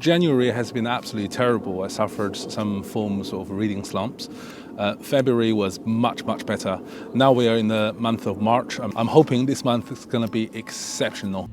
January has been absolutely terrible. I suffered some forms of reading slumps. February was much better. Now we are in the month of March. I'm hoping this month is going to be exceptional.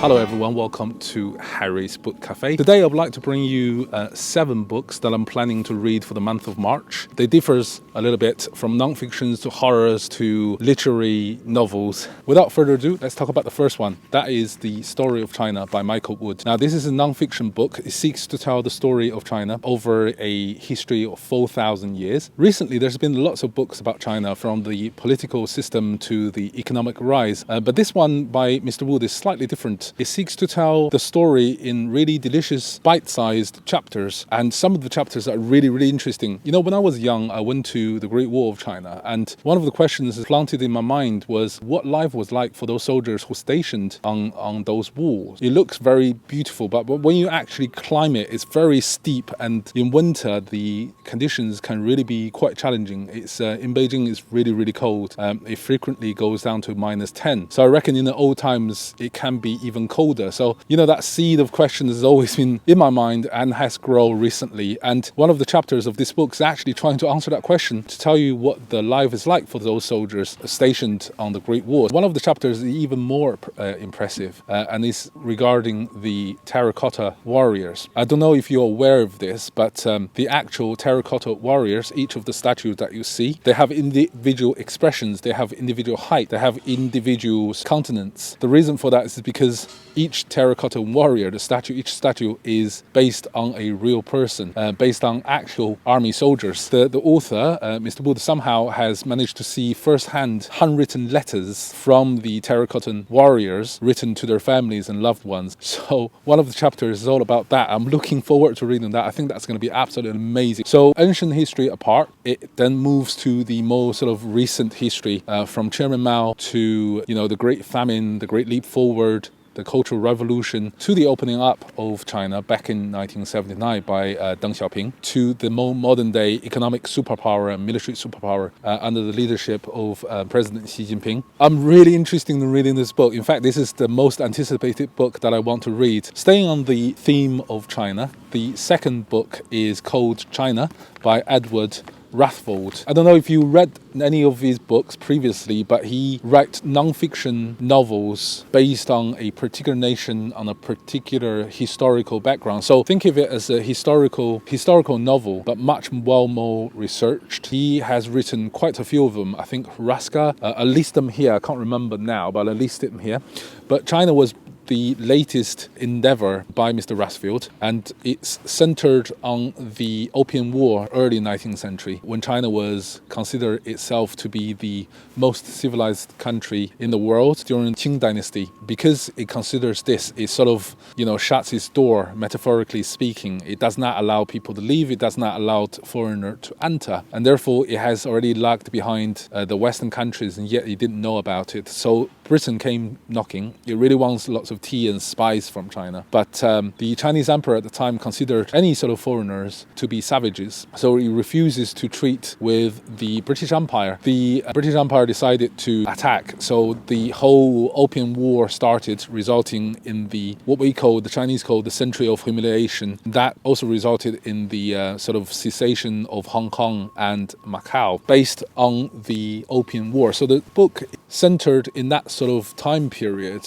Hello everyone, welcome to Harry's Book Cafe. Today I would like to bring you 7 books that I'm planning to read for the month of March. They differ a little bit from non-fictions to horrors to literary novels. Without further ado, let's talk about the first one. That is The Story of China by Michaelides. Now this is a non-fiction book. It seeks to tell the story of China over a history of 4,000 years. Recently there's been lots of books about China, from the political system to the economic rise. But this one by Mr. Wood is slightly different. It seeks to tell the story in really delicious, bite-sized chapters, and some of the chapters are really interesting. You know, when I was young, I went to the Great War of China, and one of the questions planted in my mind was what life was like for those soldiers who were stationed on those walls. It looks very beautiful, but when you actually climb it, it's very steep, and in winter, the conditions can really be quite challenging. It's in Beijing, it's really cold. It frequently goes down to -10. So I reckon in the old times, it can be even colder. So, you know, that seed of questions has always been in my mind and has grown recently. And one of the chapters of this book is actually trying to answer that question, to tell you what the life is like for those soldiers stationed on the Great War. One of the chapters is even more impressive and is regarding the terracotta warriors. I don't know if you're aware of this, but the actual terracotta warriors, each of the statues that you see, they have individual expressions, they have individual height, they have individual countenance. The reason for that is because each terracotta warrior, each statue is based on a real person, based on actual army soldiers. The author, Mr. Wood, somehow has managed to see firsthand handwritten letters from the terracotta warriors written to their families and loved ones. So one of the chapters is all about that. I'm looking forward to reading that. I think that's going to be absolutely amazing. So ancient history apart, it then moves to the more sort of recent history, from Chairman Mao to, you know, the Great Famine, the Great Leap Forward, the Cultural Revolution, to the opening up of China back in 1979 by Deng Xiaoping, to the more modern-day economic superpower and military superpower under the leadership of President Xi Jinping. I'm really interested in reading this book. In fact, this is the most anticipated book that I want to read. Staying on the theme of China, the second book is called China by Edward Rutherfurd. I don't know if you read any of his books previously, but he writes non-fiction novels based on a particular nation, on a particular historical background. So think of it as a historical novel, but much more researched. He has written quite a few of them. I think Raska, I list them here. I can't remember now, but I listed them here. But China was the latest endeavor by Mr. Rutherfurd, and it's centered on the Opium War, early 19th century, when China was considered itself to be the most civilized country in the world during Qing dynasty. Because it considers this, it sort of, you know, shuts its door, metaphorically speaking. It does not allow people to leave, it does not allow foreigners to enter, and therefore it has already lagged behind the Western countries, and yet it didn't know about it. So Britain came knocking. It really wants lots of tea and spice from China. But the Chinese emperor at the time considered any sort of foreigners to be savages. So he refuses to treat with the British Empire. The British Empire decided to attack. So the whole Opium War started, resulting in what the Chinese call the Century of Humiliation. That also resulted in the sort of cessation of Hong Kong and Macau, based on the Opium War. So the book centered in that sort of time period,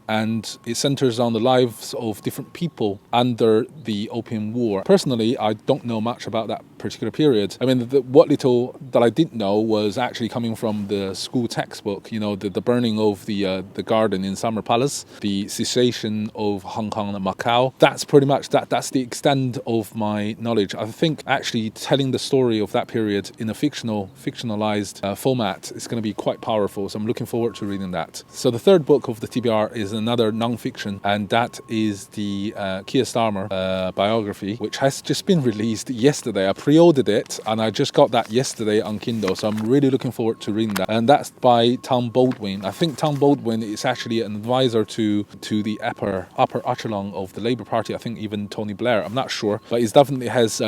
and it centers on the lives of different people under the Opium War. Personally, I don't know much about that particular period. I mean, what little that I did know was actually coming from the school textbook, you know, the burning of the garden in Summer Palace, the cessation of Hong Kong and Macau. That's pretty much, that's the extent of my knowledge. I think actually telling the story of that period in a fictionalized format is going to be quite powerful, so I'm looking forward to reading that. So the third book of the TBR is another non-fiction, and that is the Keir Starmer biography, which has just been released yesterday. I pre-ordered it and I just got that yesterday on Kindle, so I'm really looking forward to reading that. And that's by Tom Baldwin. I think Tom Baldwin is actually an advisor to the upper echelon of the Labour Party. I think even Tony Blair. I'm not sure, but he definitely has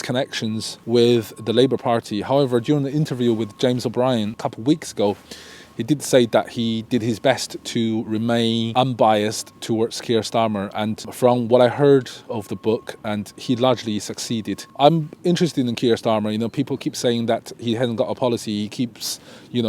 connections with the Labour Party. However, during the interview with James O'Brien a couple of weeks ago, he did say that he did his best to remain unbiased towards Keir Starmer, and from what I heard of the book, and he largely succeeded. I'm interested in Keir Starmer. People keep saying that he hasn't got a policy, he keeps,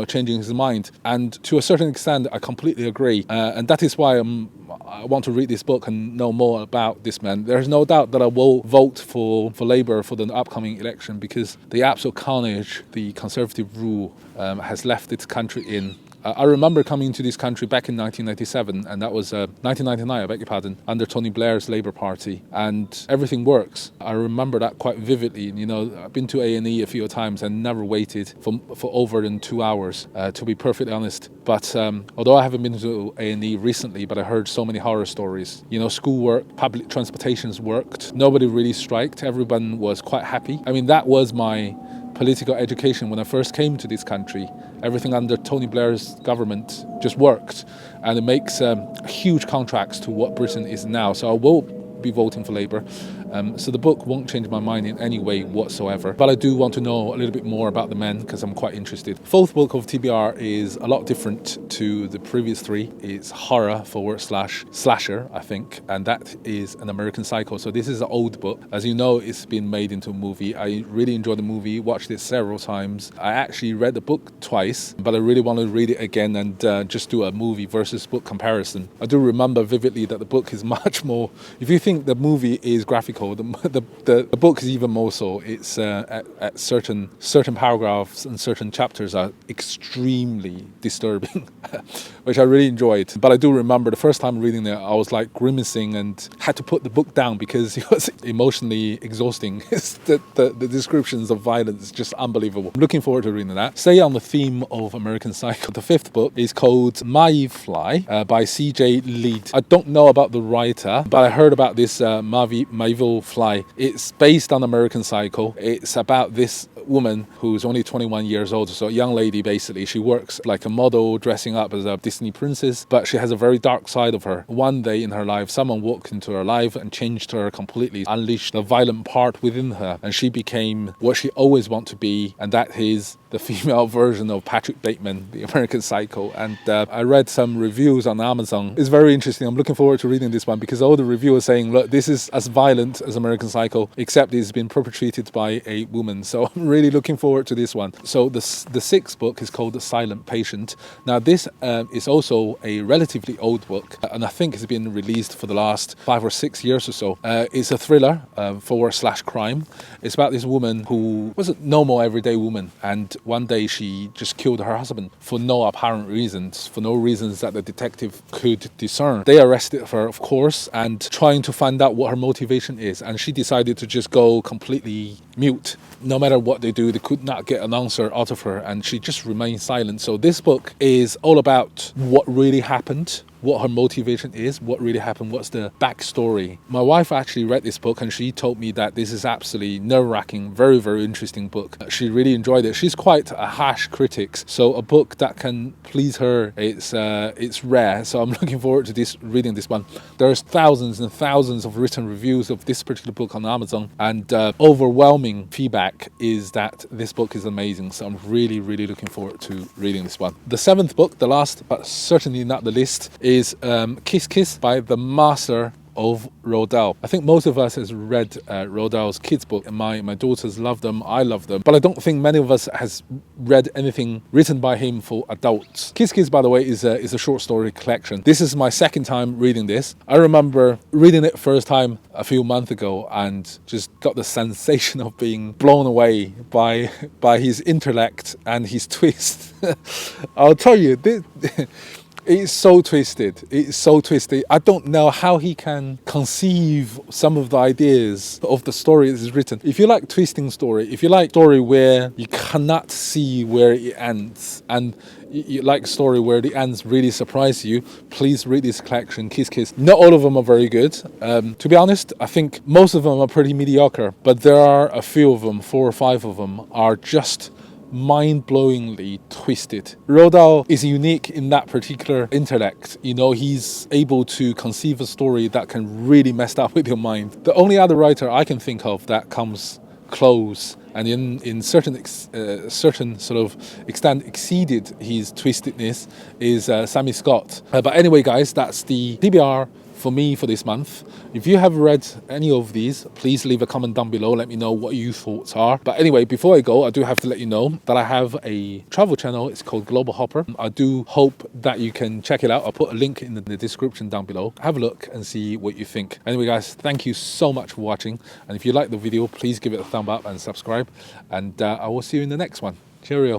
changing his mind, and to a certain extent, I completely agree. And that is why I want to read this book and know more about this man. There's no doubt that I will vote for Labour for the upcoming election, because the absolute carnage the Conservative rule has left this country in. I remember coming to this country back in 1997, and that was 1999, I beg your pardon, under Tony Blair's Labour Party, and everything works. I remember that quite vividly. I've been to A&E a few times and never waited for over than 2 hours, to be perfectly honest. But although I haven't been to A&E recently, but I heard so many horror stories. School worked, public transportations worked, nobody really striked, everyone was quite happy. I mean, that was my political education when I first came to this country. Everything under Tony Blair's government just worked, and it makes huge contracts to what Britain is now. So I will be voting for Labour. So the book won't change my mind in any way whatsoever. But I do want to know a little bit more about the men, because I'm quite interested. Fourth book of TBR is a lot different to the previous three. It's horror / slasher, I think, and that is An American Psycho. So this is an old book. As you know, it's been made into a movie. I really enjoyed the movie, watched it several times. I actually read the book twice, but I really want to read it again and just do a movie versus book comparison. I do remember vividly that the book is much more, if you think the movie is graphical, the book is even more so. It's at certain paragraphs and certain chapters are extremely disturbing, which I really enjoyed. But I do remember the first time reading it, I was like grimacing and had to put the book down because it was emotionally exhausting. the descriptions of violence just unbelievable. I'm looking forward to reading that. Stay on the theme of American Psycho. The fifth book is called Maeve Fly by CJ Leede. I don't know about the writer, but I heard about this Maeve Fly. It's based on American Psycho. It's about this woman who's only 21 years old, so a young lady basically. She works like a model, dressing up as a Disney princess, but she has a very dark side of her. One day in her life, someone walked into her life and changed her completely, unleashed the violent part within her, and she became what she always wanted to be, and that is the female version of Patrick Bateman, the American Psycho. And I read some reviews on Amazon. It's very interesting. I'm looking forward to reading this one because all the reviewers saying, look, this is as violent as American Psycho, except it's been perpetrated by a woman. So I'm really looking forward to this one. So the sixth book is called The Silent Patient. Now this is also a relatively old book, and I think it's been released for the last 5 or 6 years or so. It's a thriller / crime. It's about this woman who was a normal everyday woman, and one day she just killed her husband for no apparent reasons, for no reasons that the detective could discern. They arrested her, of course, and trying to find out what her motivation is, and she decided to just go completely mute. No matter what they do, they could not get an answer out of her, and she just remained silent. So this book is all about what really happened, what her motivation is, what really happened, what's the backstory. My wife actually read this book and she told me that this is absolutely nerve-wracking, very, very interesting book. She really enjoyed it. She's quite a harsh critic, so a book that can please her, it's rare. So I'm looking forward to reading this one. There's thousands and thousands of written reviews of this particular book on Amazon, and overwhelming feedback is that this book is amazing. So I'm really, really looking forward to reading this one. The seventh book, the last but certainly not the least, is Kiss Kiss by the master of Roald Dahl. I think most of us has read Roald Dahl's kids book. My daughters love them, I love them, but I don't think many of us has read anything written by him for adults. Kiss Kiss, by the way, is a short story collection. This is my second time reading this. I remember reading it first time a few months ago and just got the sensation of being blown away by his intellect and his twist. I'll tell you, It's so twisted. It's so twisted. I don't know how he can conceive some of the ideas of the story that is written. If you like twisting story, if you like story where you cannot see where it ends, and you like story where the ends really surprise you, please read this collection, Kiss Kiss. Not all of them are very good. To be honest, I think most of them are pretty mediocre, but there are a few of them, 4 or 5 of them, are just mind-blowingly twisted. Roald Dahl is unique in that particular intellect. You know, he's able to conceive a story that can really mess up with your mind. The only other writer I can think of that comes close and in certain sort of extent exceeded his twistedness is Sammy Scott. But anyway, guys, that's the TBR for me for this month. If you have read any of these, please leave a comment down below. Let me know what your thoughts are. But anyway, before I go, I do have to let you know that I have a travel channel. It's called Global Hopper. I do hope that you can check it out. I'll put a link in the description down below. Have a look and see what you think. Anyway, guys, thank you so much for watching. And if you like the video, please give it a thumb up and subscribe. And I will see you in the next one. Cheerio.